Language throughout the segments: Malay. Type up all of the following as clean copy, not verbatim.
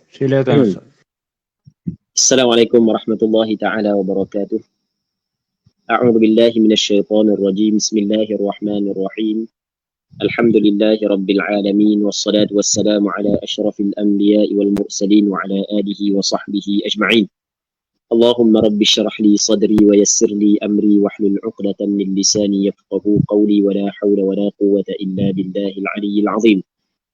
Silakan Ustaz. Assalamualaikum warahmatullahi taala wabarakatuh. A'udzu billahi minasyaitonir rajim. Bismillahirrahmanirrahim. Alhamdulillahi rabbil alamin wassalatu wassalamu ala asyrafil anbiya'i wal mursalin wa ala alihi wa sahbihi ajma'in. Allahumma rabbi shrah li sadri wa yassir li amri wahlul 'uqdatam min lisani yafqahu qawli wa la hawla wa la quwwata illa billahil 'aliyyil 'azim.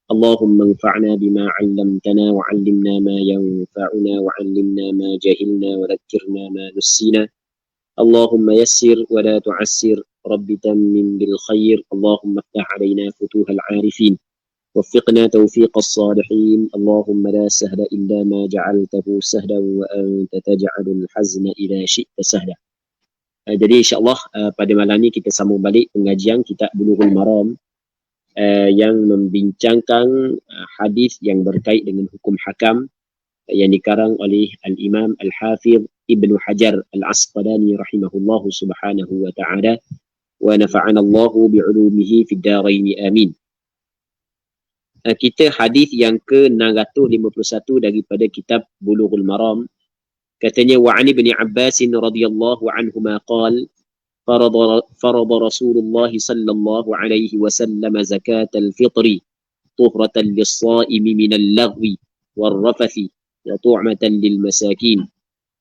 اللهم انفعنا بما علمتنا وعلمنا ما ينفعنا وعلمنا ما جهلنا وذكرنا ما نسينا اللهم يسر ولا تعسر رب تمم بالخير اللهم افتح علينا فتوح العارفين وفقنا توفيق الصالحين اللهم لا سهل إلا ما جعلته سهلا وأنت تجعل الحزن إذا شئت سهلا. Jadi insyaAllah pada malam ni kita sambung balik pengajian kitab Bulughul Maram yang membincangkan hadis yang berkait dengan hukum hakam yang dikarang oleh Al-Imam Al-Hafidh Ibnu Hajar Al-Asqalani rahimahullahu subhanahu wa ta'ala wa nafa'ana Allahu bi'ulumihi fid darain amin. Kita hadis yang ke-651 daripada kitab Bulughul Maram. Katanya wa 'an Ibni Abbas radhiyallahu anhuma qala فرض رسول الله صلى الله عليه وسلم زكاة الفطر طهرة للصائم من اللغو والرفث وطعمة للمساكين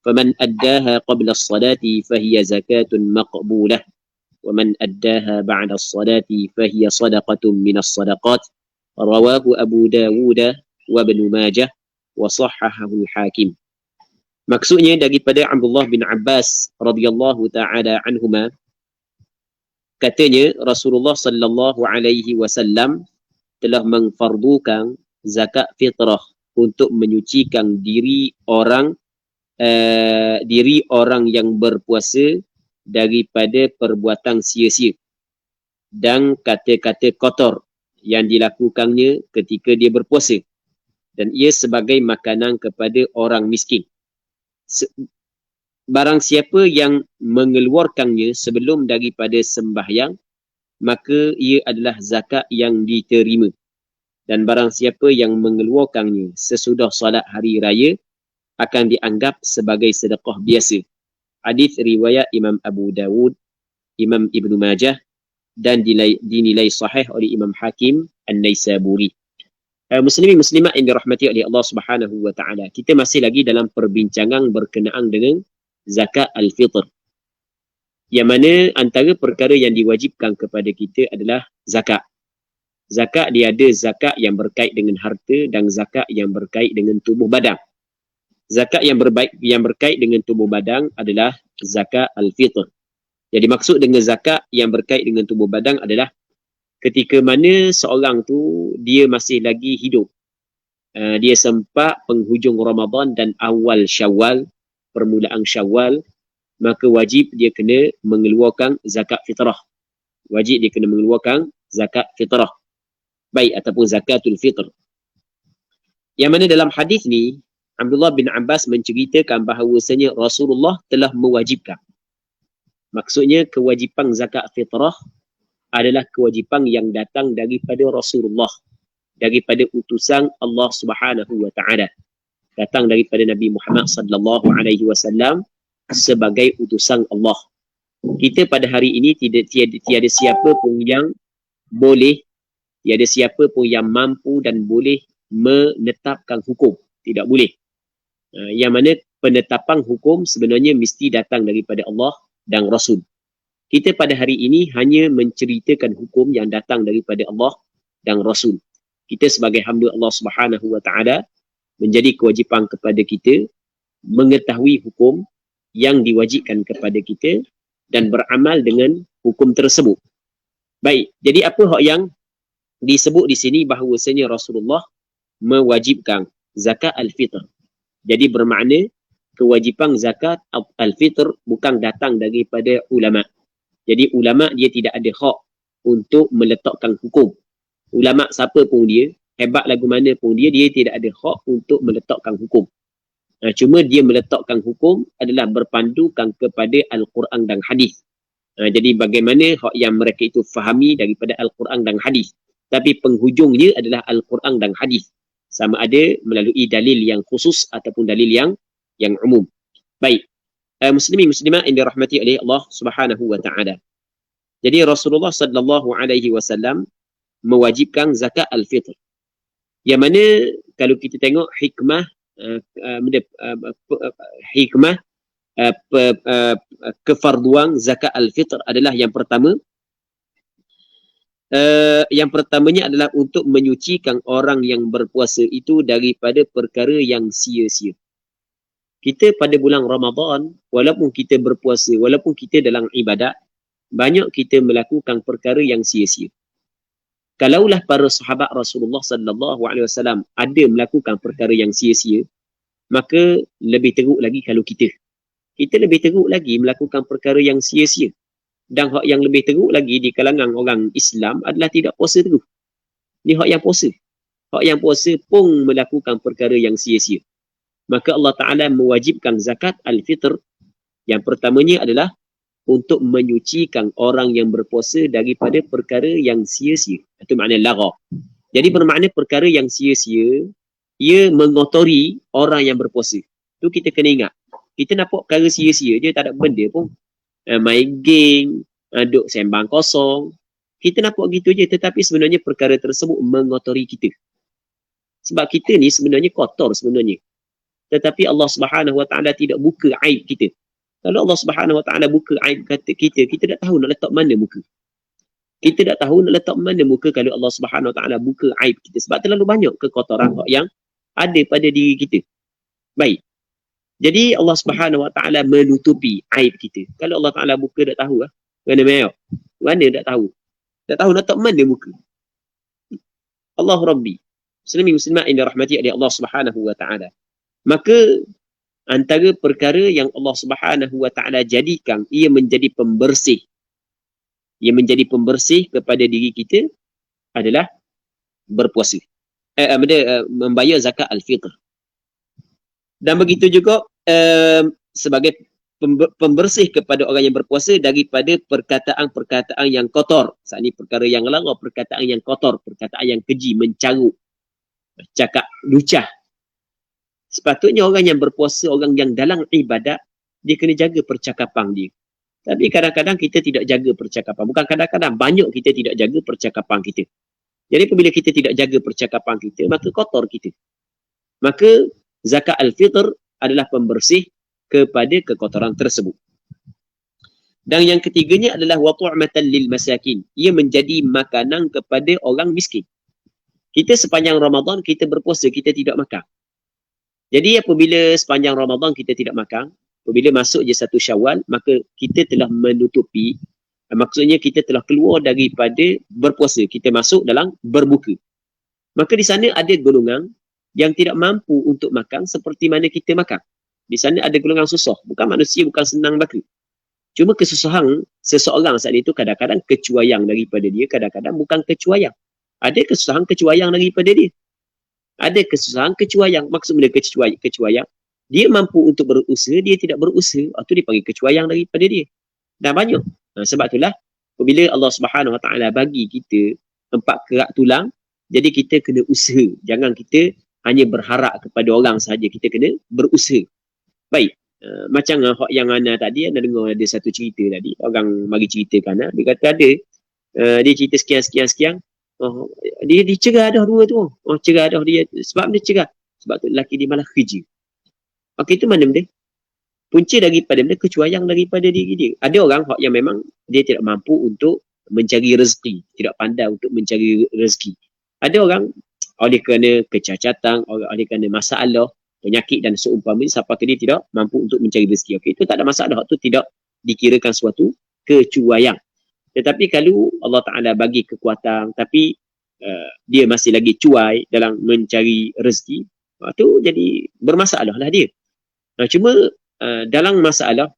فمن أداها قبل الصلاة فهي زكاة مقبولة ومن أداها بعد الصلاة فهي صدقة من الصدقات رواه أبو داود وابن ماجه وصححه الحاكم. Maksudnya daripada Abdullah bin Abbas radhiyallahu taala anhuma, katanya Rasulullah sallallahu alaihi wasallam telah mengfardukan zakat fitrah untuk menyucikan diri orang yang berpuasa daripada perbuatan sia-sia dan kata-kata kotor yang dilakukannya ketika dia berpuasa, dan ia sebagai makanan kepada orang miskin. Barang siapa yang mengeluarkannya sebelum daripada sembahyang, maka ia adalah zakat yang diterima. Dan barang siapa yang mengeluarkannya sesudah solat hari raya, akan dianggap sebagai sedekah biasa. Hadis riwayat Imam Abu Dawud, Imam Ibnu Majah, dan dinilai sahih oleh Imam Hakim An-Naisaburi. Muslimin muslimat yang dirahmati oleh Allah Subhanahu wa taala. Kita masih lagi dalam perbincangan berkenaan dengan zakat al-fitr. Yang mana antara perkara yang diwajibkan kepada kita adalah zakat. Zakat dia ada zakat yang berkait dengan harta dan zakat yang berkait dengan tubuh badan. Zakat yang berkait dengan tubuh badan adalah zakat al-fitr. Jadi maksud dengan zakat yang berkait dengan tubuh badan adalah ketika mana seorang tu dia masih lagi hidup. Dia sempat penghujung Ramadan dan awal Syawal, permulaan Syawal, maka wajib dia kena mengeluarkan zakat fitrah. Wajib dia kena mengeluarkan zakat fitrah. Baik, ataupun zakatul fitr. Yang mana dalam hadis ni, Abdullah bin Abbas menceritakan bahawasanya Rasulullah telah mewajibkan. Maksudnya kewajipan zakat fitrah adalah kewajipan yang datang daripada Rasulullah, daripada utusan Allah Subhanahu wa taala, datang daripada Nabi Muhammad sallallahu alaihi wasallam sebagai utusan Allah. Kita pada hari ini tiada siapa pun yang boleh, tiada siapa pun yang mampu dan boleh menetapkan hukum, tidak boleh. Yang mana penetapan hukum sebenarnya mesti datang daripada Allah dan Rasul. Kita pada hari ini hanya menceritakan hukum yang datang daripada Allah dan Rasul. Kita sebagai hamba Allah Subhanahu wa taala, menjadi kewajipan kepada kita mengetahui hukum yang diwajibkan kepada kita dan beramal dengan hukum tersebut. Baik, jadi apa hak yang disebut di sini bahawasanya Rasulullah mewajibkan zakat al-fitr. Jadi bermakna kewajipan zakat al-fitr bukan datang daripada ulama. Jadi ulama dia tidak ada hak untuk meletakkan hukum. Ulama siapa pun dia, hebat lagu mana pun dia tidak ada hak untuk meletakkan hukum. Cuma dia meletakkan hukum adalah berpandukan kepada Al-Quran dan Hadis. Jadi bagaimana hak yang mereka itu fahami daripada Al-Quran dan Hadis. Tapi penghujungnya adalah Al-Quran dan Hadis. sama ada melalui dalil yang khusus ataupun dalil yang umum. Baik, muslimin muslimat yang dirahmati oleh Allah Subhanahu wa taala. Jadi Rasulullah sallallahu alaihi wasallam mewajibkan zakat al-fitr. Yang mana kalau kita tengok hikmah hikmah kefarduan zakat al-fitr adalah yang pertama, yang pertamanya adalah untuk menyucikan orang yang berpuasa itu daripada perkara yang sia-sia. Kita pada bulan Ramadan, walaupun kita berpuasa, walaupun kita dalam ibadat, banyak kita melakukan perkara yang sia-sia. Kalaulah para sahabat Rasulullah sallallahu alaihi wasallam ada melakukan perkara yang sia-sia, maka lebih teruk lagi kalau kita lebih teruk lagi melakukan perkara yang sia-sia. Dan hak yang lebih teruk lagi di kalangan orang Islam adalah tidak puasa terus. Ni hak yang puasa. Hak yang puasa pun melakukan perkara yang sia-sia. Maka Allah Ta'ala mewajibkan zakat al-fitr. Yang pertamanya adalah untuk menyucikan orang yang berpuasa daripada perkara yang sia-sia. Itu makna lagha. Jadi bermakna perkara yang sia-sia, ia mengotori orang yang berpuasa. Tu kita kena ingat. Kita nampak perkara sia-sia je, tak ada benda pun. Main game, duk sembang kosong. Kita nampak gitu je, tetapi sebenarnya perkara tersebut mengotori kita. Sebab kita ni sebenarnya kotor sebenarnya. Tetapi Allah Subhanahu Wa Taala tidak buka aib kita. Kalau Allah Subhanahu Wa Taala buka aib kita, kita tak tahu nak letak mana muka. Kita tak tahu nak letak mana muka kalau Allah Subhanahu Wa Taala buka aib kita. Sebab terlalu banyak kekotoran yang ada pada diri kita. Baik. Jadi Allah Subhanahu Wa Taala menutupi aib kita. Kalau Allah Taala buka tak tahu mana mayok. Mana tak tahu. Tak tahu nak tak mana muka. Allah Rabbi. Muslimin muslimat yang dirahmati oleh Allah Subhanahu Wa Taala. Maka antara perkara yang Allah Subhanahu Wa Taala jadikan ia menjadi pembersih. Ia menjadi pembersih kepada diri kita adalah berpuasa. Membayar zakat al-fitr. Dan begitu juga sebagai pembersih kepada orang yang berpuasa daripada perkataan-perkataan yang kotor. Saat ini perkara yang lara, perkataan yang kotor, perkataan yang keji, mencarut, cakap lucah. Sepatutnya orang yang berpuasa, orang yang dalam ibadat, dia kena jaga percakapan dia. Tapi kadang-kadang kita tidak jaga percakapan. Bukan kadang-kadang, banyak kita tidak jaga percakapan kita. Jadi apabila kita tidak jaga percakapan kita, maka kotor kita. Maka zakat al-fitr adalah pembersih kepada kekotoran tersebut. Dan yang ketiganya adalah wa tu'matan lil masakin. Ia menjadi makanan kepada orang miskin. Kita sepanjang Ramadan kita berpuasa, kita tidak makan. Jadi apabila sepanjang Ramadan kita tidak makan, apabila masuk je 1 Syawal, maka kita telah menutupi, maksudnya kita telah keluar daripada berpuasa, kita masuk dalam berbuka. Maka di sana ada golongan yang tidak mampu untuk makan seperti mana kita makan. Di sana ada golongan susah. Bukan manusia, bukan senang baka. Cuma kesusahan seseorang saat itu kadang-kadang kecuayang daripada dia, kadang-kadang bukan kecuayang. Ada kesusahan kecuayang daripada dia. Ada kesusahan kecuayang. Maksud benda kecuayang, dia mampu untuk berusaha, dia tidak berusaha. Itu dipanggil kecuayang daripada dia. Dan banyak. Sebab itulah, apabila Allah Subhanahu Wa Taala bagi kita 4 kerak tulang, jadi kita kena usaha. Jangan kita hanya berharap kepada orang sahaja, kita kena berusaha. Baik, macam yang Ana tadi, Ana dengar ada satu cerita tadi, orang mari ceritakan, dia kata ada, dia cerita sekian, dia cerah dah 2 tu, cerah dah dia, sebab dia cerah, sebab tu lelaki dia malah kerja. Okey, itu mana benda? Punca daripada benda kecuayang daripada diri dia. Ada orang yang memang dia tidak mampu untuk mencari rezeki, tidak pandai untuk mencari rezeki. Ada orang oleh kerana kecacatan, oleh kerana masalah, penyakit dan seumpamanya, siapa dia tidak mampu untuk mencari rezeki. Okey, itu tak ada masalah. Itu tidak dikirakan suatu kecuayang. Tetapi kalau Allah Ta'ala bagi kekuatan, tapi dia masih lagi cuai dalam mencari rezeki, itu jadi bermasalah lah dia. Cuma dalam masalah,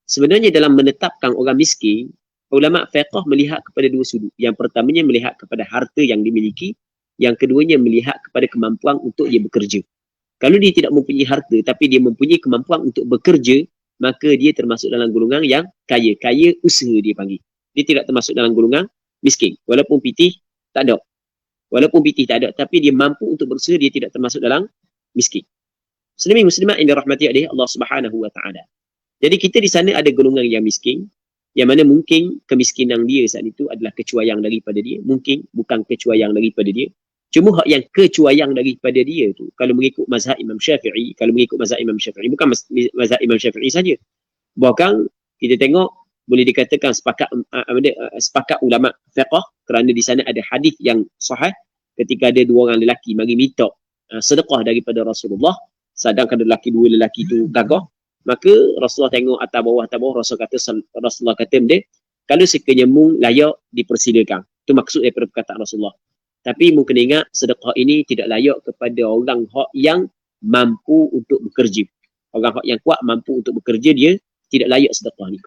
sebenarnya dalam menetapkan orang miskin, ulama fiqh melihat kepada 2 sudut. Yang pertamanya melihat kepada harta yang dimiliki, yang keduanya melihat kepada kemampuan untuk dia bekerja. Kalau dia tidak mempunyai harta tapi dia mempunyai kemampuan untuk bekerja, maka dia termasuk dalam golongan yang kaya. Kaya usaha dia panggil. Dia tidak termasuk dalam golongan miskin. Walaupun pitih, tak ada. walaupun pitih tak ada, tapi dia mampu untuk berusaha, dia tidak termasuk dalam miskin. Muslimin muslimat yang dirahmati oleh Allah Subhanahu wa taala. Jadi kita di sana ada golongan yang miskin, yang mana mungkin kemiskinan dia saat itu adalah kecuaian daripada dia, mungkin bukan kecuaian daripada dia. Cuma hak yang kecuaian daripada dia tu, kalau mengikut mazhab Imam Syafi'i, bukan mazhab Imam Syafi'i saja. Bahkan kita tengok boleh dikatakan sepakat ulama fiqh, kerana di sana ada hadis yang sahih ketika ada dua orang lelaki mari minta sedekah daripada Rasulullah, sedangkan dua lelaki tu gagah, maka Rasulullah tengok atas bawah, Rasulullah kata dia, kalau sekiranya mung layak dipersilakan. Itu maksud daripada perkataan Rasulullah. Tapi mungkin ingat sedekah ini tidak layak kepada orang hak yang mampu untuk bekerja. Orang hak yang kuat mampu untuk bekerja, dia tidak layak sedekah ni.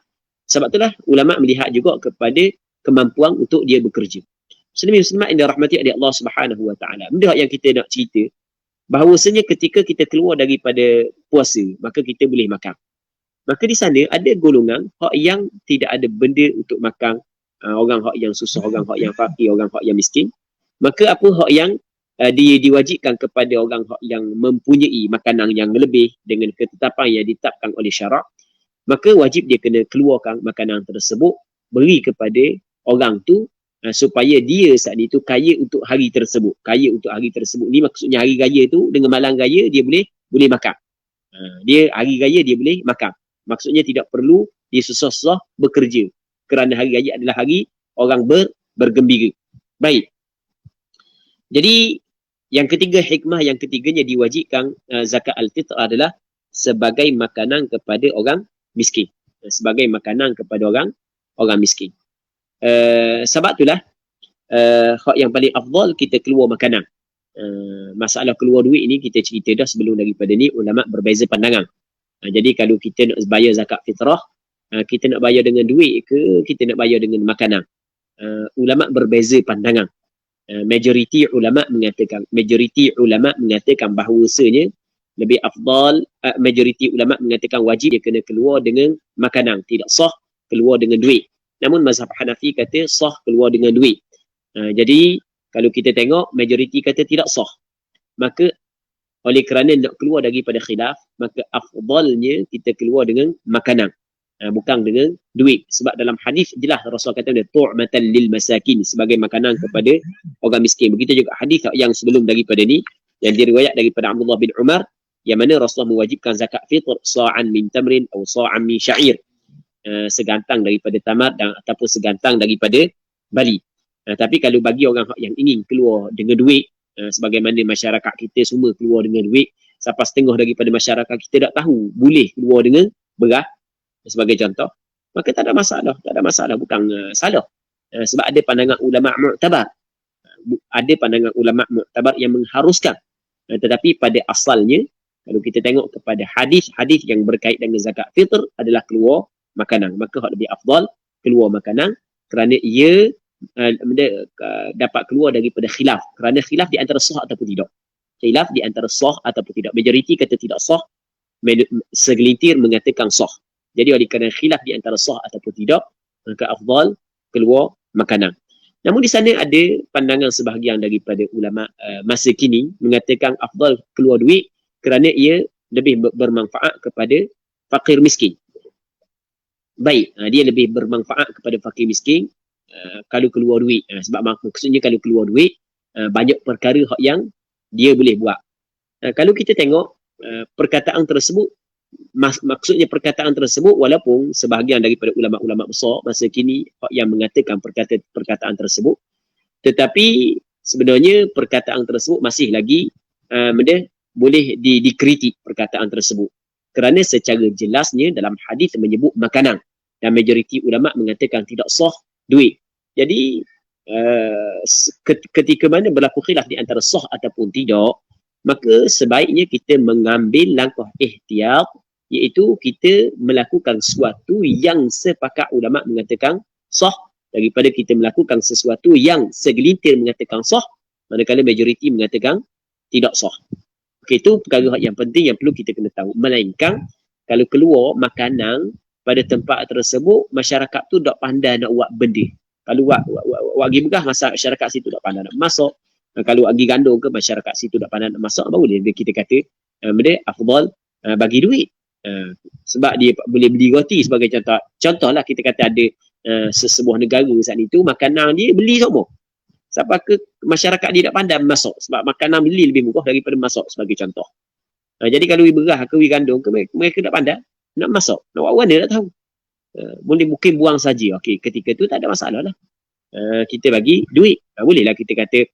Sebab itulah ulama melihat juga kepada kemampuan untuk dia bekerja. Muslimin muslimat yang dirahmati oleh Allah Subhanahu wa taala. Benda yang kita nak cerita, bahawasanya ketika kita keluar daripada puasa, maka kita boleh makan. Maka di sana ada golongan hak yang tidak ada benda untuk makan, orang hak yang susah, orang hak yang fakir, orang hak yang miskin. Maka apa hak yang diwajibkan kepada orang hak yang mempunyai makanan yang lebih dengan ketetapan yang ditetapkan oleh syarak, maka wajib dia kena keluarkan makanan tersebut, beri kepada orang tu, supaya dia saat itu kaya untuk hari tersebut. Kaya untuk hari tersebut ni maksudnya hari raya tu dengan malam raya dia boleh makan. Dia hari raya dia boleh makan. Maksudnya tidak perlu dia susah-susah bekerja, kerana hari raya adalah hari orang bergembira. Baik. Jadi yang ketiga, hikmah yang ketiganya diwajibkan zakat al-fitr adalah sebagai makanan kepada orang miskin. Sebagai makanan kepada orang miskin. Sebab itulah hak yang paling afdal kita keluar makanan. Masalah keluar duit ni kita cerita dah sebelum daripada ni, ulama berbeza pandangan. Jadi kalau kita nak bayar zakat fitrah, kita nak bayar dengan duit ke kita nak bayar dengan makanan? Ulama berbeza pandangan. Majoriti ulama mengatakan bahawasanya lebih afdal, majoriti ulama mengatakan wajib dia kena keluar dengan makanan, tidak sah keluar dengan duit. Namun mazhab Hanafi kata sah keluar dengan duit. Jadi kalau kita tengok majoriti kata tidak sah, maka oleh kerana nak keluar daripada khilaf, maka afdalnya kita keluar dengan makanan, bukan dengan duit. Sebab dalam hadis jelas Rasul kata tu'matan lil masakin, sebagai makanan kepada orang miskin. Begitu juga hadis yang sebelum daripada ni yang diriwayat daripada Abdullah bin Umar, yang mana Rasulullah mewajibkan zakat fitr sa'an min tamrin atau sa'an min sya'ir, segantang daripada tamar dan ataupun segantang daripada bali. Tapi kalau bagi orang yang ingin keluar dengan duit, sebagaimana masyarakat kita semua keluar dengan duit, sampai setengah daripada masyarakat kita tak tahu boleh keluar dengan beras sebagai contoh, maka tak ada masalah, bukan salah. Sebab ada pandangan ulama mu'tabar, yang mengharuskan. Tetapi pada asalnya kalau kita tengok kepada hadis-hadis yang berkait dengan zakat fitr adalah keluar makanan, maka lebih afdal keluar makanan, kerana ia dapat keluar daripada khilaf, kerana khilaf di antara sah ataupun tidak. Majoriti kata tidak sah, segelintir mengatakan sah. Jadi oleh kerana khilaf di antara sah ataupun tidak, maka afdal keluar makanan. Namun di sana ada pandangan sebahagian daripada ulama masa kini mengatakan afdal keluar duit, kerana ia lebih bermanfaat kepada fakir miskin. Baik, dia lebih bermanfaat kepada fakir miskin kalau keluar duit. Sebab maksudnya kalau keluar duit, banyak perkara yang dia boleh buat. Kalau kita tengok perkataan tersebut, maksudnya perkataan tersebut, walaupun sebahagian daripada ulama-ulama besar masa kini yang mengatakan perkataan tersebut, tetapi sebenarnya perkataan tersebut masih lagi boleh dikritik perkataan tersebut, kerana secara jelasnya dalam hadis menyebut makanan, dan majoriti ulama mengatakan tidak sah duit. Jadi ketika mana berlaku khilaf di antara sah ataupun tidak, maka sebaiknya kita mengambil langkah ihtiyat, iaitu kita melakukan sesuatu yang sepakat ulama mengatakan sah, daripada kita melakukan sesuatu yang segelintir mengatakan sah, manakala majoriti mengatakan tidak sah. Okey, itu perkara yang penting yang perlu kita kena tahu. Melainkan kalau keluar makanan pada tempat tersebut, masyarakat tu tak pandai nak buat benda. Kalau buat pergi begah, masyarakat situ tak pandai nak masak, Kalau pergi gandung ke masyarakat situ tak pandai nak masak, baru kita kata benda afdal bagi duit. Sebab dia boleh beli roti sebagai contoh. Contohlah kita kata ada sesebuah negara saat itu makanan dia beli semua. Sebab ke masyarakat dia tak pandai masak. Sebab makanan beli lebih murah daripada masak sebagai contoh. Jadi kalau berah ke gandung ke mereka tak pandai nak masak. Nak buat mana tak tahu. Boleh mungkin buang saja. Okey, ketika tu tak ada masalah lah. Kita bagi duit. Bolehlah kita kata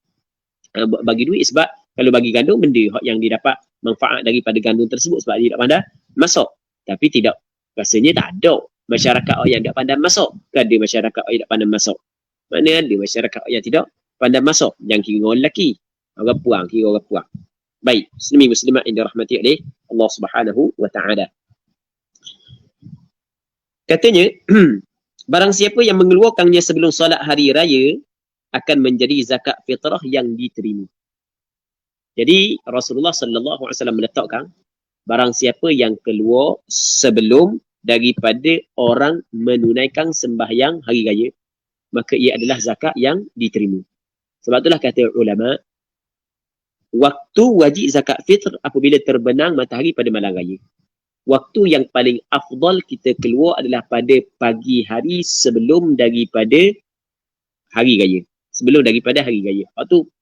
bagi duit sebab kalau bagi gandum benda yang dia dapat manfaat daripada gandum tersebut sebab dia tak pandai masak. Tapi tidak, rasanya tak ada masyarakat yang tak pandai masak. Ada masyarakat yang tak pandai masak. Mana ada masyarakat yang tidak pandai masak. Yang kira orang lelaki. Orang puang, kira orang puang. Baik, Muslimin muslimat yang dirahmati oleh Allah Subhanahu wa taala. Katanya, barang siapa yang mengeluarkannya sebelum solat hari raya akan menjadi zakat fitrah yang diterima. Jadi Rasulullah sallallahu alaihi wasallam meletakkan barang siapa yang keluar sebelum daripada orang menunaikan sembahyang hari raya, maka ia adalah zakat yang diterima. Sebab itulah kata ulama, waktu wajib zakat fitr apabila terbenam matahari pada malam raya. Waktu yang paling afdal kita keluar adalah pada pagi hari sebelum daripada hari raya. Sebelum daripada hari raya.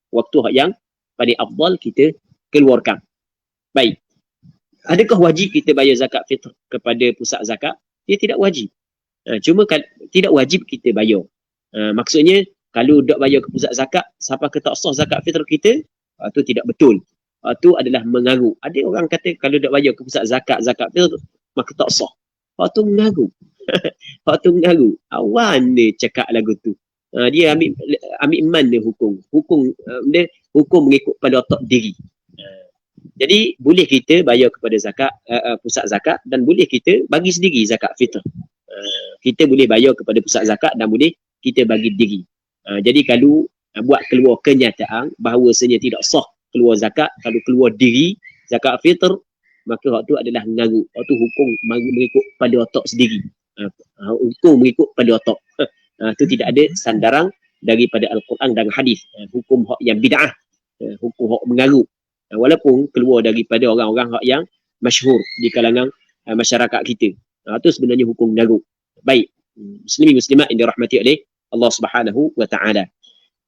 Waktu yang paling afdal kita keluarkan. Baik. Adakah wajib kita bayar zakat fitr kepada pusat zakat? Dia tidak wajib. Cuma tidak wajib kita bayar. Maksudnya, kalau tak bayar ke pusat zakat, siapa ke tak sah zakat fitr kita? Itu tidak betul. Itu adalah mengaruh. Ada orang kata kalau tak bayar ke pusat zakat fitr, maka tak sah. Itu mengaruh. Itu mengaruh. Awan dia cakap lagu tu. Dia ambil iman dia hukum. Dia hukum mengikut pada otak diri. Jadi boleh kita bayar kepada pusat zakat dan boleh kita bagi sendiri zakat fitr. Kita boleh bayar kepada pusat zakat dan boleh kita bagi diri. Jadi kalau buat keluar kenyataan bahawasanya tidak sah keluar zakat, kalau keluar diri zakat fitr, maka waktu adalah mengaruh. Waktu hukum mengikut pada otak sendiri. Hukum mengikut pada otak. Itu tidak ada sandaran daripada Al-Quran dan hadis. Hukum hak yang bid'ah, hukum hak mengaruh. Walaupun keluar daripada orang-orang hak yang masyhur di kalangan masyarakat kita. Itu sebenarnya hukum mengaruh. Baik, muslimin muslimat yang dirahmati oleh Allah Subhanahu wa taala.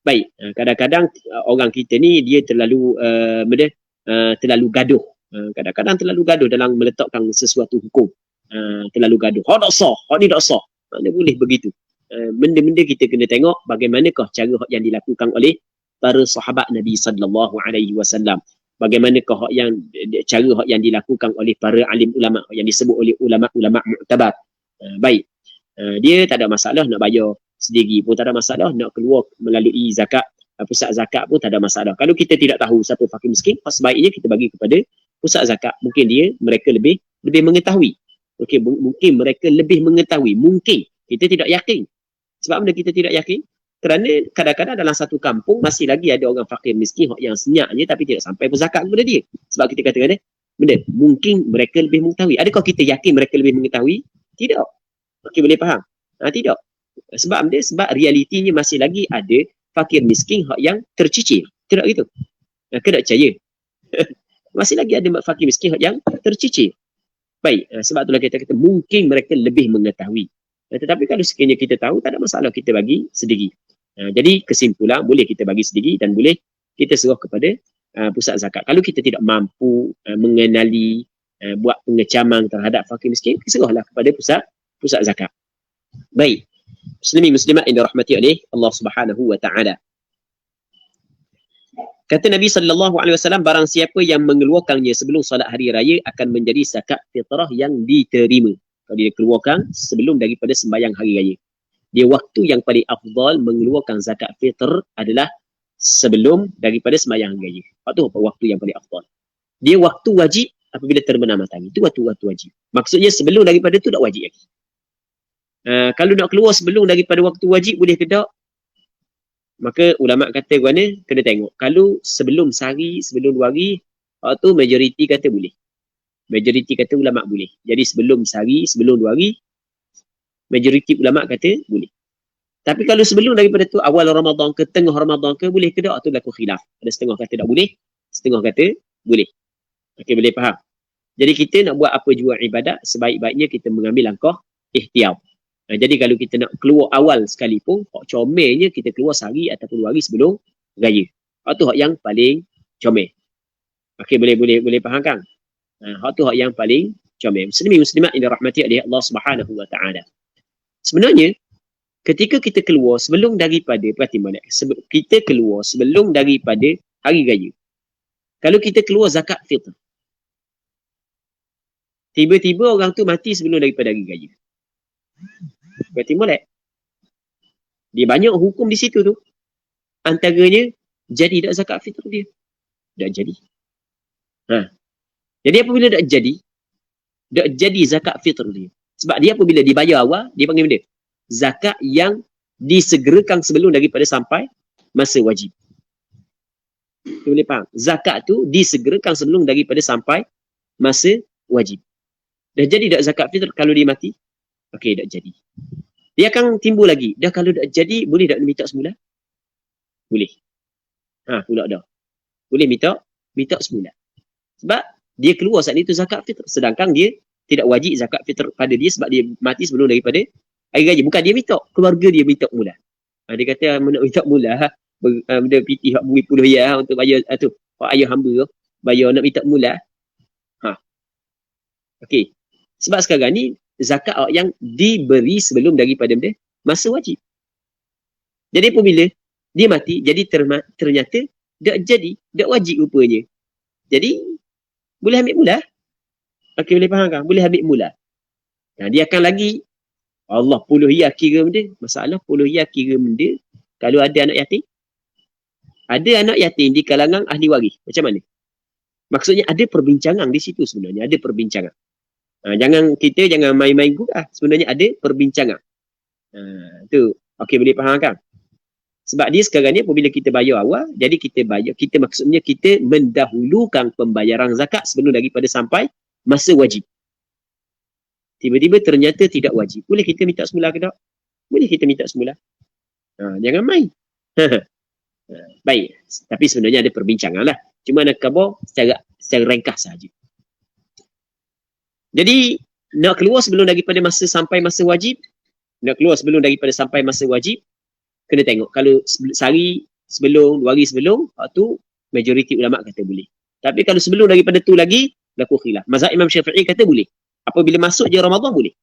Baik, kadang-kadang orang kita ni dia terlalu terlalu gaduh. Kadang-kadang terlalu gaduh dalam meletakkan sesuatu hukum. Terlalu gaduh. Hak tak sah, hak ni tak sah. Mana boleh begitu. Benda-benda kita kena tengok bagaimanakah cara yang dilakukan oleh para sahabat Nabi sallallahu alaihi wasallam. Bagaimanakah cara yang dilakukan oleh para alim ulama yang disebut oleh ulama-ulama mu'tabar. Baik. Dia tak ada masalah nak bayar sendiri pun tak ada masalah, nak keluar melalui zakat pusat zakat pun tak ada masalah. Kalau kita tidak tahu siapa fakir miskin, sebaiknya kita bagi kepada pusat zakat. Mungkin mereka lebih mengetahui. Okey, mungkin mereka lebih mengetahui. Mungkin kita tidak yakin. Sebab benda kita tidak yakin? Kerana kadang-kadang dalam satu kampung masih lagi ada orang fakir miskin yang senyap je tapi tidak sampai pun zakat kepada dia. Sebab kita katakan benda mungkin mereka lebih mengetahui. Adakah kita yakin mereka lebih mengetahui? Tidak. Okey, boleh faham? Tidak. Sebab realitinya masih lagi ada fakir miskin yang tercicir. Tidak gitu? Kena percaya. Masih lagi ada fakir miskin yang tercicir. Baik, sebab itulah kita kata mungkin mereka lebih mengetahui. Tetapi kalau sekiranya kita tahu, tak ada masalah kita bagi sendiri. Jadi kesimpulan, boleh kita bagi sendiri dan boleh kita serah kepada pusat zakat. Kalau kita tidak mampu mengenali, buat pengecaman terhadap fakir miskin, serahlah kepada pusat zakat. Baik. Muslimin muslimat yang dirahmati oleh Allah Subhanahu wa taala. Kata Nabi sallallahu alaihi wasallam, barang siapa yang mengeluarkannya sebelum solat hari raya akan menjadi zakat fitrah yang diterima. Kalau dia keluarkan sebelum daripada sembahyang hari raya. Dia waktu yang paling afdal mengeluarkan zakat fitr adalah sebelum daripada sembahyang hari raya. Waktu yang paling afdal. Dia waktu wajib apabila terbenam matahari. Itu waktu wajib. Maksudnya sebelum daripada itu tak wajib lagi. Kalau nak keluar sebelum daripada waktu wajib boleh ke tak? Maka ulama kata kena tengok. Kalau sebelum sehari, sebelum 2 hari, waktu majoriti kata boleh. Majoriti kata ulama boleh. Jadi sebelum sehari, sebelum 2 hari, majoriti ulama kata boleh. Tapi kalau sebelum daripada tu, awal Ramadan ke tengah Ramadan ke, boleh ke tak? Tu berlaku khilaf. Ada setengah kata tak boleh, setengah kata boleh. Okey, boleh faham? Jadi kita nak buat apa jua ibadat, sebaik-baiknya kita mengambil langkah ihtiyat. Jadi kalau kita nak keluar awal sekalipun, hak comelnya kita keluar sehari ataupun 2 hari sebelum raya. Hak tu hak yang paling comel. Okey, boleh faham kan? Hak tu hak yang paling comel. Muslimin muslimat yang dirahmati oleh Allah Subhanahu wa taala. Sebenarnya ketika kita keluar sebelum daripada, perhati molek, kita keluar sebelum daripada hari raya. Kalau kita keluar zakat fitr, tiba-tiba orang tu mati sebelum daripada hari raya. Berarti molek. Dia banyak hukum di situ tu. Antaranya, jadi tak zakat fitr dia? Tak jadi. Jadi apabila tak jadi zakat fitr dia. Sebab dia apabila dibayar awal, dia panggil benda zakat yang disegerakan sebelum daripada sampai masa wajib. Tu boleh faham? Zakat tu disegerakan sebelum daripada sampai masa wajib. Dah jadi tak zakat fitr kalau dia mati? Okey, tak jadi. Dia akan timbul lagi. Dah kalau tak jadi, boleh tak minta semula? Boleh. Pula dah. Boleh minta semula. Sebab dia keluar saat itu zakat fitr. Sedangkan dia tidak wajib zakat fitr pada dia sebab dia mati sebelum daripada hari raya. Bukan dia minta, keluarga dia minta mula. Dia kata nak minta mula, benda piti hak bui puluh ya untuk bayar tu. Hak ayah hamba tu bayar nak minta mula. Okey. Sebab sekarang ni zakat yang diberi sebelum daripada benda masa wajib. Jadi apabila dia mati, jadi ternyata tak jadi, tak wajib rupanya. Jadi boleh ambil mula. Okey, boleh faham kan? Boleh ambil mula. Dia akan lagi Allah puluh ya kira benda. Masalah puluh ya kira benda kalau ada anak yatim. Ada anak yatim di kalangan ahli waris. Macam mana? Maksudnya ada perbincangan di situ sebenarnya. Ada perbincangan. Jangan main-main gurah. Sebenarnya ada perbincangan. Tu. Okey, boleh faham kan? Sebab dia sekarang ni apabila kita bayar awal, jadi kita maksudnya kita mendahulukan pembayaran zakat sebelum daripada sampai masa wajib. Tiba-tiba ternyata tidak wajib. Boleh kita minta semula ke tak? Boleh kita minta semula. Jangan main. Baik. Tapi sebenarnya ada perbincangan lah. Cuma nak khabar secara ringkas sahaja. Jadi, nak keluar sebelum daripada masa sampai masa wajib, kena tengok. Kalau sehari sebelum, 2 hari sebelum, tu majoriti ulama' kata boleh. Tapi kalau sebelum daripada tu lagi, berlaku khilaf. Mazhab Imam Syafi'i kata boleh. Apabila masuk je Ramadan boleh.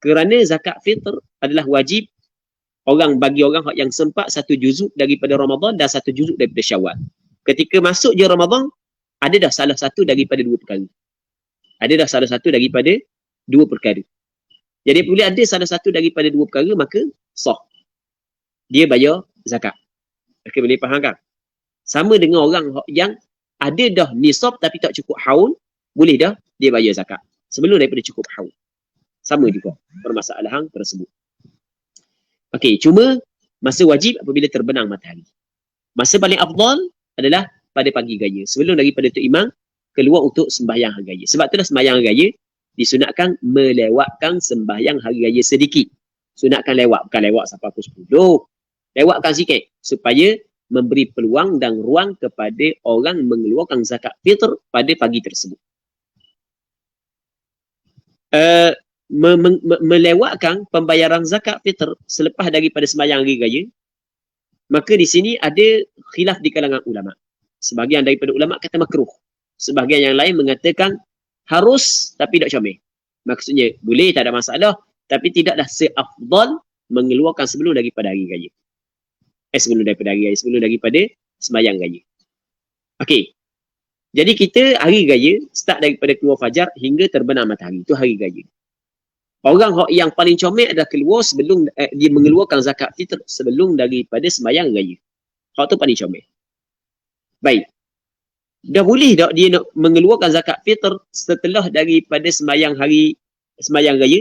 Kerana zakat fitr adalah wajib bagi orang yang sempat 1 juzuk daripada Ramadan dan 1 juzuk daripada Syawal. Ketika masuk je Ramadan, ada dah salah satu daripada 2 perkara. Jadi apabila ada salah satu daripada 2 perkara, maka sah. Dia bayar zakat. Okey, boleh faham kan? Sama dengan orang yang ada dah nisab tapi tak cukup haul, boleh dah dia bayar zakat sebelum daripada cukup haul. Sama juga permasalahan tersebut. Okey, cuma masa wajib apabila terbenam matahari. Masa paling afdal adalah pada pagi raya. Sebelum daripada Tok Imam keluar untuk sembahyang hari raya. Sebab itulah sembahyang hari raya disunatkan melewatkan sembahyang hari raya sedikit. Sunatkan lewat, bukan lewat sampai pukul 10. Lewatkan sikit supaya memberi peluang dan ruang kepada orang mengeluarkan zakat fitr pada pagi tersebut. Melewatkan pembayaran zakat fitr selepas daripada sembahyang hari raya, maka di sini ada khilaf di kalangan ulama. Sebahagian daripada ulama kata makruh. Sebahagian yang lain mengatakan harus tapi tak comel. Maksudnya boleh, tak ada masalah, tapi tidaklah seafdal mengeluarkan sebelum daripada hari raya. Sebelum daripada sembahyang raya. Okey. Jadi kita hari raya start daripada keluar fajar hingga terbenam matahari. Itu hari raya. Orang yang paling comel adalah keluar sebelum dia mengeluarkan zakat fitr sebelum daripada sembahyang raya. Hak tu paling comel. Baik. Dah boleh tak dia nak mengeluarkan zakat fitr setelah daripada sembahyang raya?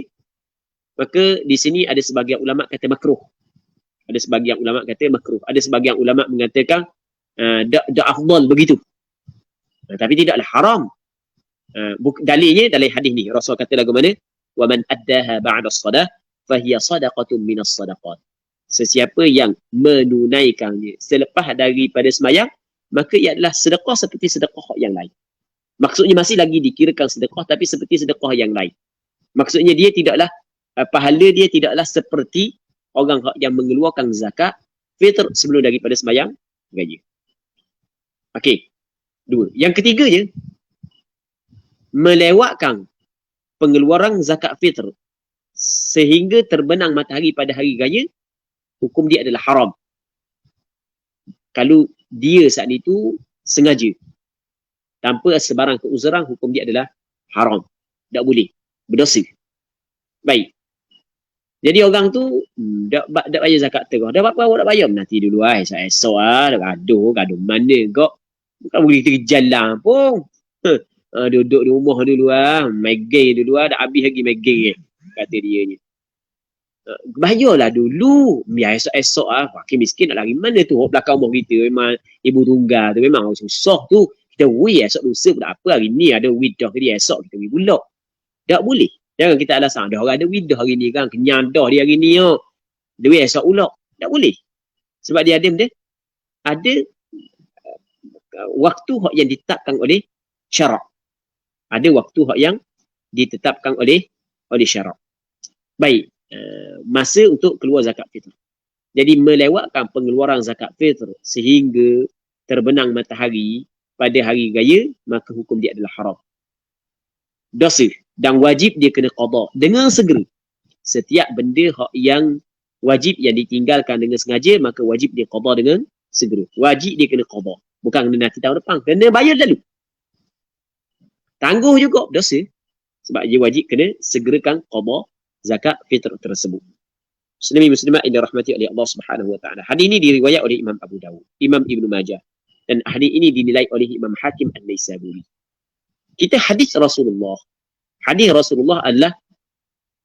Maka di sini ada sebahagian ulama kata makruh. Ada sebahagian ulama mengatakan dak afdal begitu. Tapi tidaklah haram. Dalilnya dalam hadis ni Rasul kata lagu mana? Wa man addaha ba'da as-salah fa hiya sadaqatun minas sadaqat. Sesiapa yang menunaikannya selepas daripada sembahyang, maka ia adalah sedekah seperti sedekah yang lain. Maksudnya masih lagi dikirakan sedekah tapi seperti sedekah yang lain. Maksudnya dia tidaklah pahala dia tidaklah seperti orang yang mengeluarkan zakat fitr sebelum daripada sembahyang raya. Okey. Dua. Yang ketiganya, melewatkan pengeluaran zakat fitr sehingga terbenam matahari pada hari raya, hukum dia adalah haram. Kalau dia saat itu sengaja, tanpa sebarang keuzuran, hukum dia adalah haram. Tak boleh. Berdosa. Baik. Jadi orang tu dak bayar zakat terah. Dah berapa awak nak bayar? Nanti dulu esok dah gaduh mana kau? Bukan boleh kita jalan pun. Duduk di rumah dulu megay dulu dah habis lagi megay kata dia ni. Bayarlah dulu. Biar esok fakir miskin nak lari mana tu? Orang belakang rumah kita memang ibu tunggal tu memang susah tu. Kita esok lusa pun tak apa, hari ni ada widah dia esok kita pergi pula. Tak boleh. Jangan kita alasan dah orang ada widah hari ni kan, kenyang dah dia hari ni duit esok pula. Tak boleh. Sebab dia ada waktu yang ditetapkan oleh syarak. Ada waktu yang ditetapkan oleh syarak. Baik, masa untuk keluar zakat fitr. Jadi melewatkan pengeluaran zakat fitr sehingga terbenam matahari pada hari raya, maka hukum dia adalah haram. Dosa dan wajib dia kena qada dengan segera. Setiap benda yang wajib yang ditinggalkan dengan sengaja, maka wajib dia qada dengan segera. Wajib dia kena qada. Bukan kena nanti tahun depan. Kena bayar dulu. Tangguh juga dosa. Sebab dia wajib kena segerakan qada zakat fitr tersebut. Muslimin muslimat yang dirahmati oleh Allah Subhanahu wa taala. Hadis ini diriwayat oleh Imam Abu Dawud, Imam Ibnu Majah, dan hadis ini dinilai oleh Imam Hakim An-Naisaburi. Kita hadis Rasulullah. Hadis Rasulullah adalah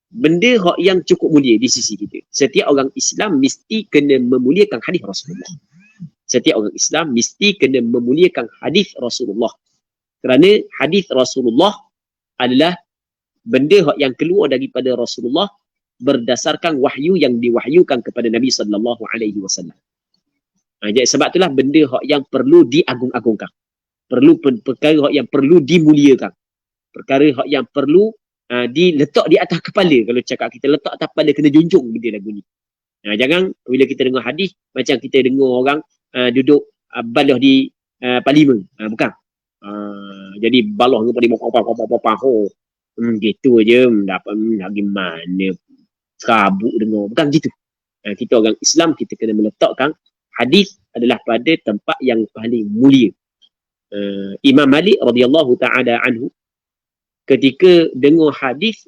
benda yang cukup mulia di sisi kita. Setiap orang Islam mesti kena memuliakan hadis Rasulullah. Setiap orang Islam mesti kena memuliakan hadis Rasulullah. Kerana hadis Rasulullah adalah benda yang keluar daripada Rasulullah berdasarkan wahyu yang diwahyukan kepada Nabi sallallahu alaihi wasallam. Jadi sebab itulah benda yang perlu diagung-agungkan. Perkara yang perlu dimuliakan. Perkara yang perlu diletak di atas kepala. Kalau cakap kita letak atas kepala, kena junjung benda lagu ni. Jangan bila kita dengar hadis macam kita dengar orang duduk balah di parlimen. Bukan. Jadi balah dengan parlimen gitu aja dapat lagi mana kabut dengar. Bukan gitu. Kita orang Islam, kita kena meletakkan hadis adalah pada tempat yang paling mulia. Imam Malik radhiyallahu taala anhu ketika dengar hadis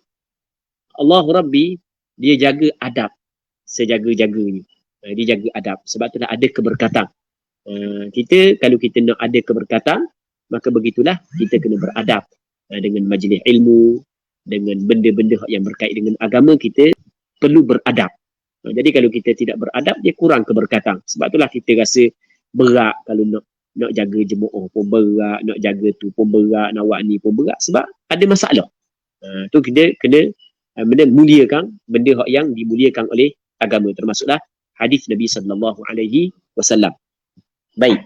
Allah Rabbi, dia jaga adab sejaga-jaganya. Dia jaga adab. Sebab itulah ada keberkatan. Kita kalau kita nak ada keberkatan, maka begitulah kita kena beradab dengan majlis ilmu, dengan benda-benda yang berkait dengan agama. Kita perlu beradab. Jadi kalau kita tidak beradab, dia kurang keberkatan. Sebab itulah kita rasa berat kalau nak jaga jemaah pun berat, nak jaga tu pun berat, nak buat ni pun berat. Sebab ada masalah. Tu kita kena muliakan benda yang dimuliakan oleh agama. Termasuklah hadis Nabi sallallahu alaihi wasallam. Baik.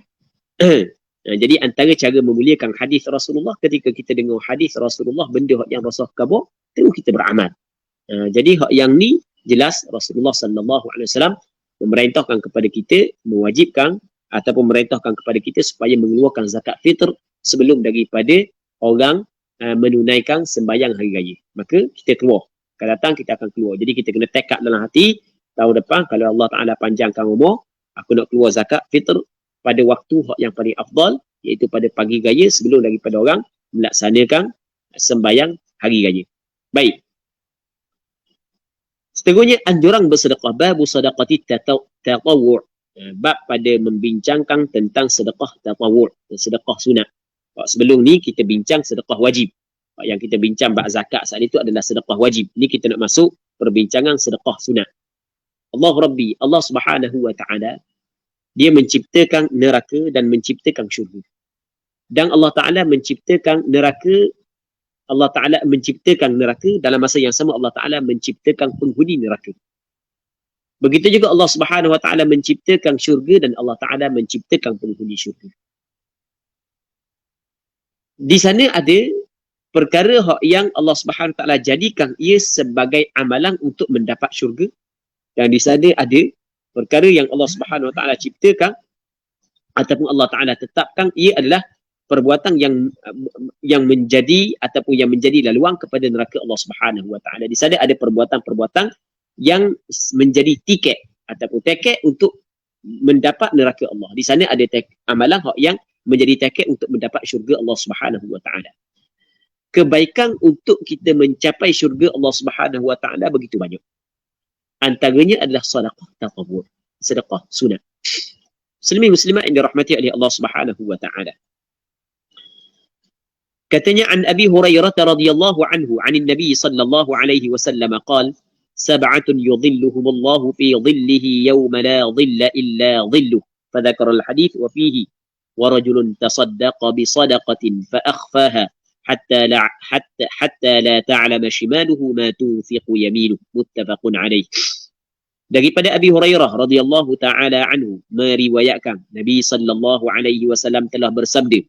Jadi antara cara memuliakan hadis Rasulullah, ketika kita dengar hadis Rasulullah, benda yang Rasul khabar, terus kita beramal. Jadi yang ni jelas Rasulullah sallallahu alaihi wasallam memerintahkan kepada kita, mewajibkan ataupun memerintahkan kepada kita supaya mengeluarkan zakat fitr sebelum daripada orang menunaikan sembahyang hari raya. Maka kita keluar. Akan datang kita akan keluar. Jadi kita kena tekad dalam hati, tahun depan kalau Allah Taala panjangkan umur, aku nak keluar zakat fitr pada waktu yang paling afdal, iaitu pada pagi raya sebelum daripada orang melaksanakan sembahyang hari raya. Baik. Seterusnya anjuran bersedekah, bab sedekati tatawwu'. Bab pada membincangkan tentang sedekah tatawwu', sedekah sunat. Sebelum ni kita bincang sedekah wajib. Yang kita bincang bab zakat saat itu adalah sedekah wajib. Ni kita nak masuk perbincangan sedekah sunat. Allah Rabbi, Allah Subhanahu wa taala, dia menciptakan neraka dan menciptakan syurga. Dan Allah Taala menciptakan neraka, Allah Taala menciptakan neraka, dalam masa yang sama Allah Taala menciptakan penghuni neraka. Begitu juga Allah Subhanahu Wa Taala menciptakan syurga dan Allah Taala menciptakan penghuni syurga. Di sana ada perkara yang Allah Subhanahu Wa Taala jadikan ia sebagai amalan untuk mendapat syurga, dan di sana ada perkara yang Allah Subhanahu Wa Taala ciptakan ataupun Allah Taala tetapkan ia adalah perbuatan yang menjadi ataupun yang menjadi laluan kepada neraka Allah Subhanahu Wa Taala. Di sana ada perbuatan-perbuatan yang menjadi tiket ataupun tiket untuk mendapat neraka Allah. Di sana ada amalan yang menjadi tiket untuk mendapat syurga Allah Subhanahu Wa Taala. Kebaikan untuk kita mencapai syurga Allah Subhanahu Wa Taala begitu banyak. Antaranya adalah sedekah tatawwu', sedekah sunat. Muslimin muslimat yang dirahmati oleh Allah Subhanahu Wa Taala. Katanya an Abi Hurairah radhiyallahu anhu, an Nabi sallallahu alaihi wasallam qala sab'atun yudhilluhum Allah fi dhillihi yawma la dhilla illa dhilluh. Fadzakara al-hadits wa fihi wa rajulun tasaddaqa bi sadaqatin fa akhfaha hatta la ta'lama shimaluhu ma tunfiqu yaminuhu. Muttafaqun alaih. Daripada Abi Hurairah radhiyallahu taala anhu meriwayatkan Nabi sallallahu alaihi wasallam telah bersabda,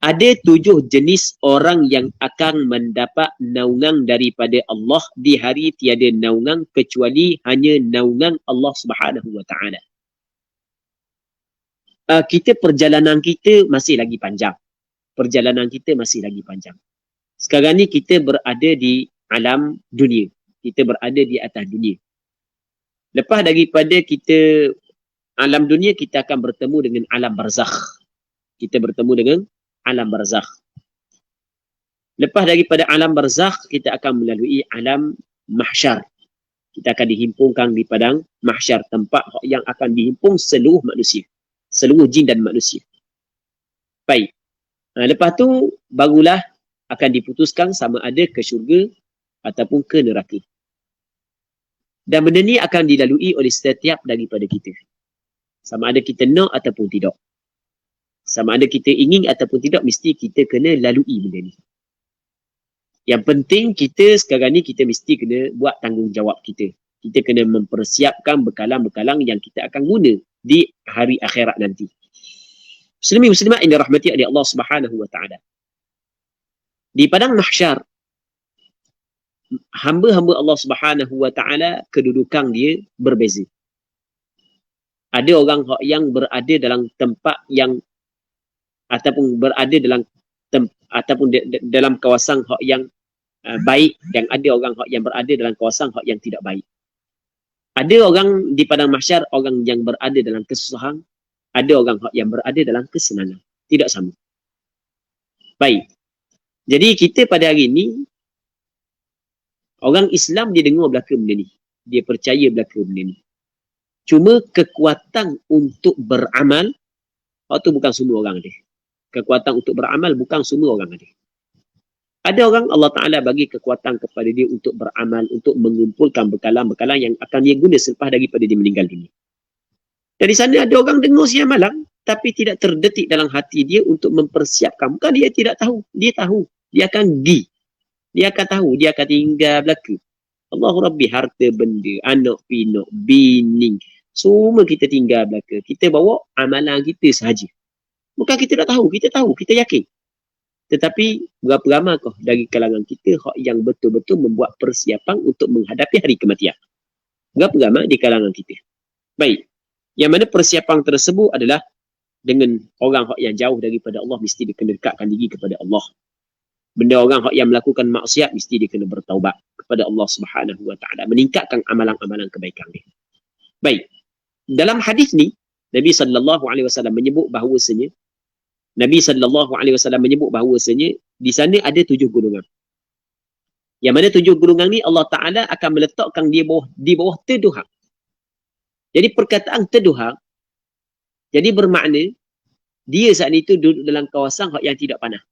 ada 7 jenis orang yang akan mendapat naungan daripada Allah di hari tiada naungan kecuali hanya naungan Allah Subhanahu Wa Taala. Perjalanan kita masih lagi panjang. Perjalanan kita masih lagi panjang. Sekarang ni kita berada di alam dunia. Kita berada di atas dunia. Lepas daripada kita alam dunia, kita akan bertemu dengan alam barzakh. Kita bertemu dengan alam barzakh. Lepas daripada alam barzakh, kita akan melalui alam mahsyar. Kita akan dihimpunkan di padang mahsyar, tempat yang akan dihimpun seluruh manusia, seluruh jin dan manusia. Baik. Lepas tu barulah akan diputuskan sama ada ke syurga ataupun ke neraka. Dan benda ni akan dilalui oleh setiap daripada kita. Sama ada kita nak ataupun tidak. Sama ada kita ingin ataupun tidak, mesti kita kena lalui benda ni. Yang penting kita sekarang ni kita mesti kena buat tanggungjawab kita. Kita kena mempersiapkan bekalan-bekalan yang kita akan guna di hari akhirat nanti. Muslimin muslimat yang dirahmati oleh Allah Subhanahu Wa Taala. Di padang mahsyar, hamba-hamba Allah Subhanahu Wa Taala kedudukan dia berbeza. Ada orang yang berada dalam tempat yang ataupun berada dalam kawasan yang baik, dan ada orang yang berada dalam kawasan yang tidak baik. Ada orang di padang mahsyar, orang yang berada dalam kesusahan, ada orang yang berada dalam kesenangan. Tidak sama. Baik. Jadi kita pada hari ini, orang Islam dia dengar belaka benda ni. Dia percaya belaka benda ni. Cuma kekuatan untuk beramal, itu bukan semua orang ada. Kekuatan untuk beramal bukan semua orang ada. Ada orang Allah Ta'ala bagi kekuatan kepada dia untuk beramal, untuk mengumpulkan bekalan-bekalan yang akan dia guna selepas daripada dia meninggal dunia. Dari sana ada orang dengar siang malam, tapi tidak terdetik dalam hati dia untuk mempersiapkan. Bukan dia tidak tahu. Dia tahu. Dia akan pergi. Dia akan tahu. Dia akan tinggal belaka. Allahu Rabbi, harta benda, anak pinak, bini, semua kita tinggal belaka. Kita bawa amalan kita sahaja. Bukan kita tak tahu. Kita tahu. Kita yakin. Tetapi berapa ramakah dari kalangan kita yang betul-betul membuat persiapan untuk menghadapi hari kematian? Berapa ramai di kalangan kita? Baik. Yang mana persiapan tersebut adalah dengan orang yang jauh daripada Allah, mesti dia kena dekatkan diri kepada Allah. Benda orang yang melakukan maksiat, mesti dia kena bertaubat kepada Allah Subhanahu Wa Taala, meningkatkan amalan-amalan kebaikan dia. Baik. Dalam hadis ni, Nabi sallallahu alaihi wasallam menyebut bahawasanya di sana ada 7 golongan. Yang mana 7 golongan ni Allah Ta'ala akan meletakkan dia di bawah teduhan. Jadi perkataan teduhan, jadi bermakna dia saat itu duduk dalam kawasan yang tidak panas.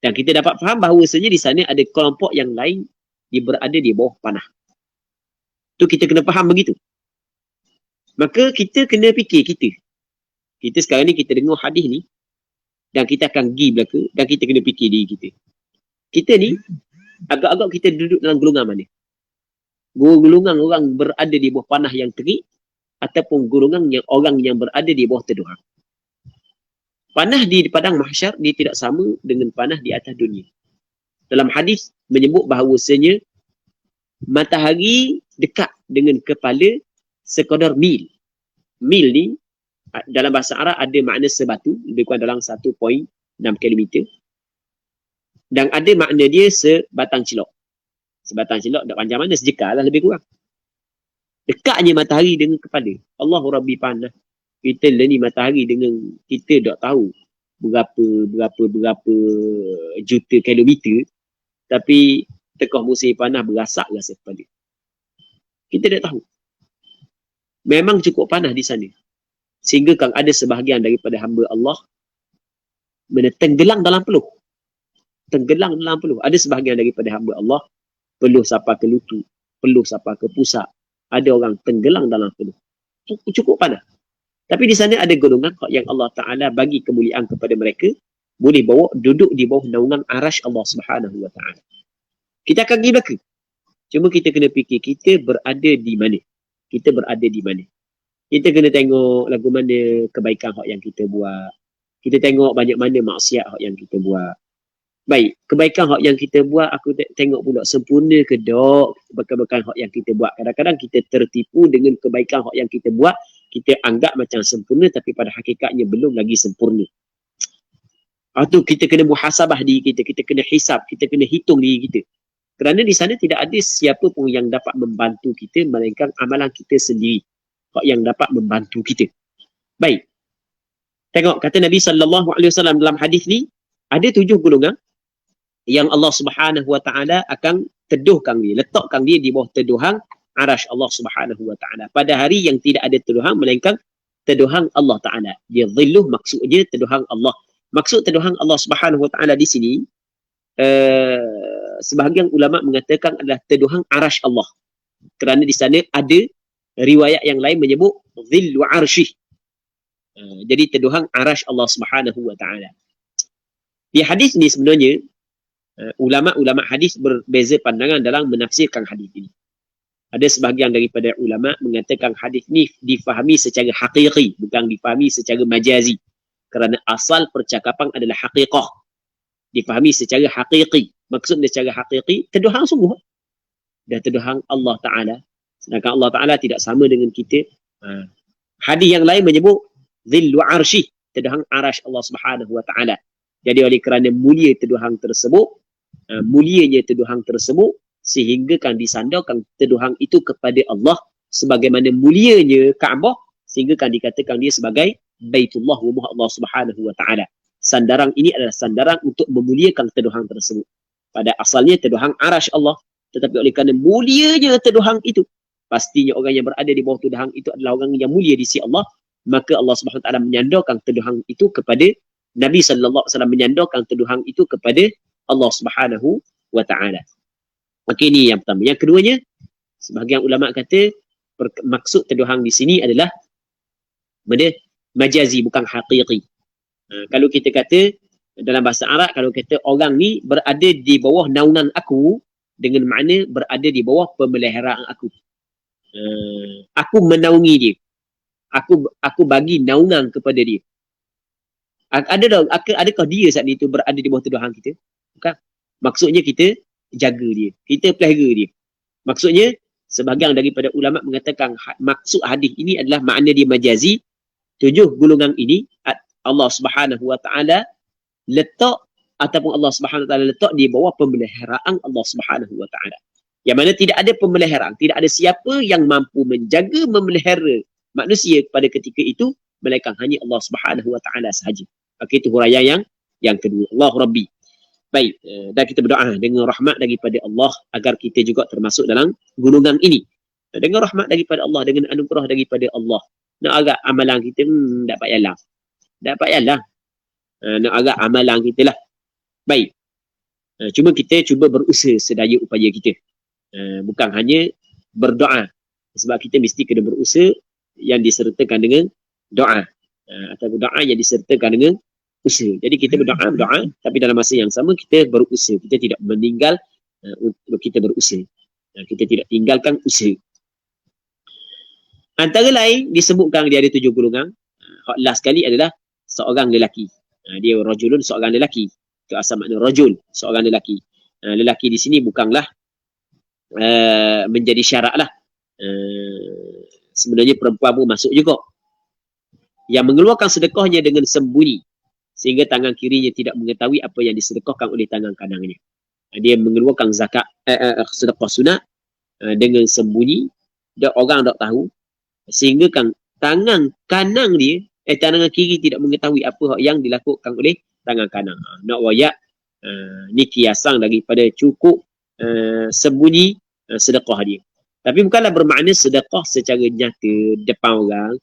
Dan kita dapat faham bahawasanya di sana ada kelompok yang lain dia berada di bawah panas. Tu kita kena faham begitu. Maka kita kena fikir kita sekarang ni kita dengar hadis ni dan kita akan pergi belaka dan kita kena fikir diri kita. Kita ni agak-agak kita duduk dalam golongan mana? golongan orang berada di bawah panah yang terik ataupun golongan yang orang yang berada di bawah teduhan. Panah di padang mahsyar dia tidak sama dengan panah di atas dunia. Dalam hadis menyebut bahawasanya matahari dekat dengan kepala sekadar mil. Mil ni dalam bahasa Arab ada makna sebatu, lebih kurang dalam 1.6 km. Dan ada makna dia sebatang cilok. Sebatang cilok tak panjang mana, sejekal lah lebih kurang. Dekatnya matahari dengan kepala. Allahu Rabbi panah. Kita lah ni matahari dengan kita tak tahu berapa juta kilometer, tapi tekah musim panah berasak rasa kepala. Kita tak tahu. Memang cukup panas di sana. Sehingga kan ada sebahagian daripada hamba Allah tenggelam dalam peluh. Tenggelam dalam peluh. Ada sebahagian daripada hamba Allah peluh sampai ke lutut, peluh sampai ke pusat. Ada orang tenggelam dalam peluh. Cukup panas. Tapi di sana ada golongan yang Allah Ta'ala bagi kemuliaan kepada mereka, boleh bawa duduk di bawah naungan arash Allah Subhanahu Wa Ta'ala. Kita akan pergi belakang. Cuma kita kena fikir, kita berada di mana? Kita berada di mana? Kita kena tengok lagu mana kebaikan yang kita buat. Kita tengok banyak mana maksiat yang kita buat. Baik, kebaikan yang kita buat, aku tengok pula sempurna ke tak kebaikan yang kita buat. Kadang-kadang kita tertipu dengan kebaikan yang kita buat, kita anggap macam sempurna tapi pada hakikatnya belum lagi sempurna. Atau kita kena muhasabah diri kita, kita kena hisab, kita kena hitung diri kita. Kerana di sana tidak ada siapa pun yang dapat membantu kita melainkan amalan kita sendiri yang dapat membantu kita. Baik. Tengok kata Nabi SAW dalam hadis ni, ada 7 golongan yang Allah Subhanahu Wa Ta'ala akan teduhkan dia, letakkan dia di bawah teduhan arash Allah Subhanahu Wa Ta'ala. Pada hari yang tidak ada teduhan melainkan teduhan Allah Ta'ala. Dia zilluh maksudnya teduhan Allah. Maksud teduhan Allah Subhanahu Wa Ta'ala di sini, sebahagian ulama mengatakan adalah teduhan arash Allah. Kerana di sana ada riwayat yang lain menyebut zillu arshih. Jadi teduhan arash Allah Subhanahu Wa Ta'ala. Di hadis ni sebenarnya ulama-ulama hadis berbeza pandangan dalam menafsirkan hadis ini. Ada sebahagian daripada ulama mengatakan hadis ni difahami secara hakiki, bukan difahami secara majazi. Kerana asal percakapan adalah haqiqah. Difahami secara hakiki. Maksudnya secara hakiki, teduhan sungguh. Dan teduhan Allah Ta'ala. Sedangkan Allah Ta'ala tidak sama dengan kita. Hadis yang lain menyebut zillu arshih, teduhan arash Allah Subhanahu Wa Ta'ala. Jadi oleh kerana mulia teduhan tersebut, mulianya teduhan tersebut, sehingga kan disandarkan teduhan itu kepada Allah sebagaimana mulianya Kaabah, sehingga kan dikatakan dia sebagai Baitullah rumah Allah Subhanahu Wa Ta'ala. Sandaran ini adalah sandaran untuk memuliakan teduhan tersebut. Pada asalnya teduhan arash Allah, tetapi oleh kerana mulianya teduhan itu, pastinya orang yang berada di bawah teduhan itu adalah orang yang mulia di sisi Allah, maka Allah Subhanahu Wa Ta'ala menyandarkan teduhan itu kepada Nabi sallallahu alaihi wasallam, menyandarkan teduhan itu kepada Allah Subhanahu Wa Ta'ala. Okey, ini yang pertama. Yang keduanya, sebahagian ulama kata maksud teduhan di sini adalah majazi, bukan hakiki. Kalau kita kata dalam bahasa Arab, kalau kata orang ni berada di bawah naungan aku, dengan makna berada di bawah pemeliharaan aku. Aku menaungi dia. Aku bagi naungan kepada dia. Adakah dia saat itu berada di bawah teduhan kita? Bukan. Maksudnya kita jaga dia, kita pelihara dia. Maksudnya sebahagian daripada ulama mengatakan maksud hadis ini adalah makna dia majazi. 7 golongan ini Allah Subhanahu Wa Ta'ala letak, ataupun Allah Subhanahu Wa Ta'ala letak di bawah pemeliharaan Allah Subhanahu Wa Ta'ala. Yang mana tidak ada pemeliharaan, tidak ada siapa yang mampu menjaga, memelihara manusia pada ketika itu melainkan hanya Allah Subhanahu Wa Ta'ala sahaja. Okey, itu huraian yang kedua. Allahu Rabbi. Baik, dan kita berdoa dengan rahmat daripada Allah agar kita juga termasuk dalam golongan ini. Dengan rahmat daripada Allah, dengan anugerah daripada Allah. Nak agak amalan kita tak payahlah. Tak payahlah. Nak agak amalan kita lah. Baik. Cuma kita cuba berusaha sedaya upaya kita. Bukan hanya berdoa. Sebab kita mesti kena berusaha yang disertakan dengan doa. Atau doa yang disertakan dengan usaha. Jadi kita berdoa, tapi dalam masa yang sama kita berusaha. Kita tidak meninggal untuk kita berusaha. Kita tidak tinggalkan usaha. Antara lain disebutkan dia ada 7 golongan. Hak last sekali adalah seorang lelaki. Dia rajulun, seorang lelaki. Itu asal makna rajul, seorang lelaki. Lelaki di sini bukanlah menjadi syarat lah. Sebenarnya perempuan pun masuk juga. Yang mengeluarkan sedekahnya dengan sembunyi, sehingga tangan kirinya tidak mengetahui apa yang disedekahkan oleh tangan kanannya. Dia mengeluarkan zakat, sedekah sunat dengan sembunyi, dan orang tak tahu, sehingga kan tangan kanan dia, tangan kiri tidak mengetahui apa yang dilakukan oleh tangan kanan. Nak wayak, ni kiasan daripada cukup sembunyi sedekah dia. Tapi bukanlah bermakna sedekah secara nyata depan orang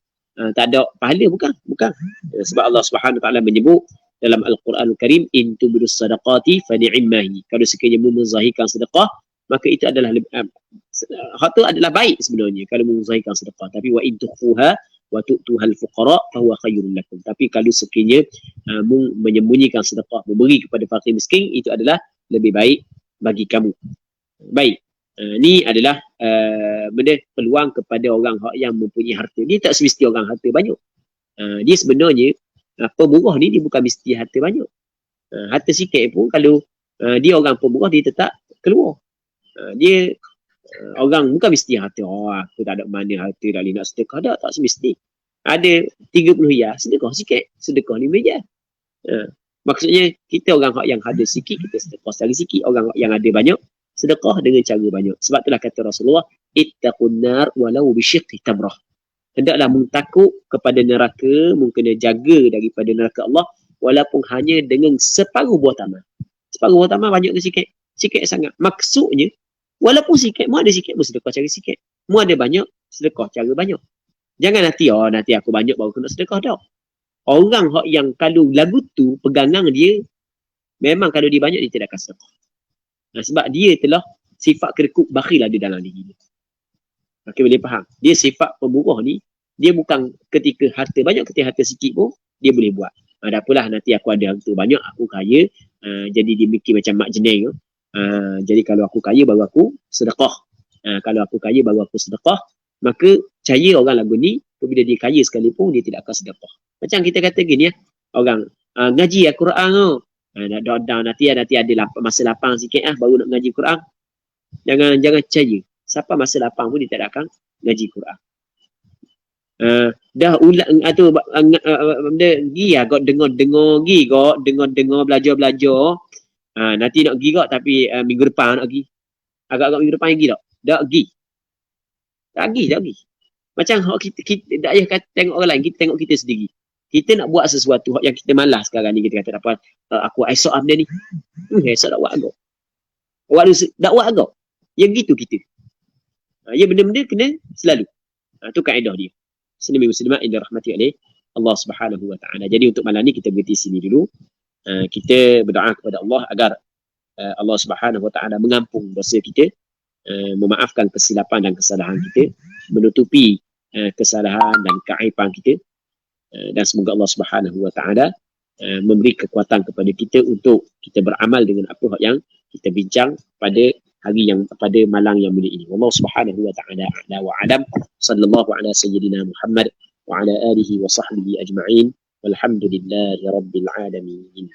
tak ada pahala, bukan. Sebab Allah Subhanahu Wa Taala menyebut dalam Al-Quranul Karim, in tubdus sadaqati fa ni'mahi. Kalau sekiranya menzahirkan sedekah, maka itu adalah hak tu adalah baik sebenarnya kalau menzahirkan sedekah. Tapi wa in tukhfuha wa tu'tuhal fuqara fa huwa khairul lakum. Tapi kalau sekiranya menyembunyikan sedekah, memberi kepada fakir miskin, itu adalah lebih baik bagi kamu. Baik. Ni adalah benda peluang kepada orang yang mempunyai harta. Dia tak semesti orang harta banyak. Dia sebenarnya pemurah ni dia bukan mesti harta banyak. Harta sikit pun kalau dia orang pemurah, dia tetap keluar. Dia orang bukan mesti harta. Aku tak ada mana harta dah nak sedekah. Tak semesti. Ada 30 ya, sedekah sikit. Sedekah 5 je. Maksudnya kita orang yang ada sikit, kita sedekah secara sikit. Orang yang ada banyak, sedekah dengan cara banyak. Sebab itulah kata Rasulullah, ittaqun nar walau bisyiqqi tamrah. Hendaklah takut kepada neraka, mungkin jaga daripada neraka Allah, walaupun hanya dengan separuh buah taman. Separuh buah taman banyak ke sikit? Sikit sangat. Maksudnya, walaupun sikit, mu ada sikit pun sedekah cara sikit. Mu ada banyak, sedekah cara banyak. Jangan nanti aku banyak baru kena sedekah, tak. Orang yang kalau lagu tu, pegangan dia, memang kalau dia banyak, dia tidak akan sedekah. Sebab dia telah sifat kerekuk bakhil ada dalam diri dia. Okay, boleh faham. Dia sifat pemurah ni, dia bukan ketika harta banyak, ketika harta sikit pun, dia boleh buat. Ada apalah, nanti aku ada harta banyak, aku kaya, jadi dia mikir macam mak jeneng. Jadi kalau aku kaya, baru aku sedekah. Kalau aku kaya, baru aku sedekah. Maka, percaya orang lagu ni, bila dia kaya sekalipun, dia tidak akan sedekah. Macam kita kata gini ya, orang ngaji Al-Quran tu. Nanti ada masa lapang sikit baru nak ngaji Quran. Jangan percaya. Siapa masa lapang pun dia tak akan ngaji Quran. Dah ulang tu gi agak dengar belajar. Nanti nak gi kok, tapi minggu depan nak gi. Agak-agak minggu depan gi tak? Tak gi. Macam kita tak payah tengok orang lain, kita tengok kita sendiri. Kita nak buat sesuatu yang kita malas sekarang ni, kita kata apa, aku esok benda ni. Esok tak buat agak. Tak buat agak. Yang gitu kita. Ya, benda-benda kena selalu. Itu kaedah dia. Muslimin muslimat yang dirahmati oleh Allah Subhanahu Wa Taala. Jadi untuk malam ni kita berhenti sini dulu. Kita berdoa kepada Allah agar Allah Subhanahu Wa Taala mengampun dosa kita, memaafkan kesilapan dan kesalahan kita, menutupi kesalahan dan keaiban kita. Dan semoga Allah Subhanahu Wa Taala memberi kekuatan kepada kita untuk kita beramal dengan apa yang kita bincang pada malam yang mulia ini. Wallahu Subhanahu Wa Taala a'la wa alam. Sallallahu ala sayyidina Muhammad wa ala alihi wa sahbihi ajma'in. Walhamdulillahi rabbil alamin.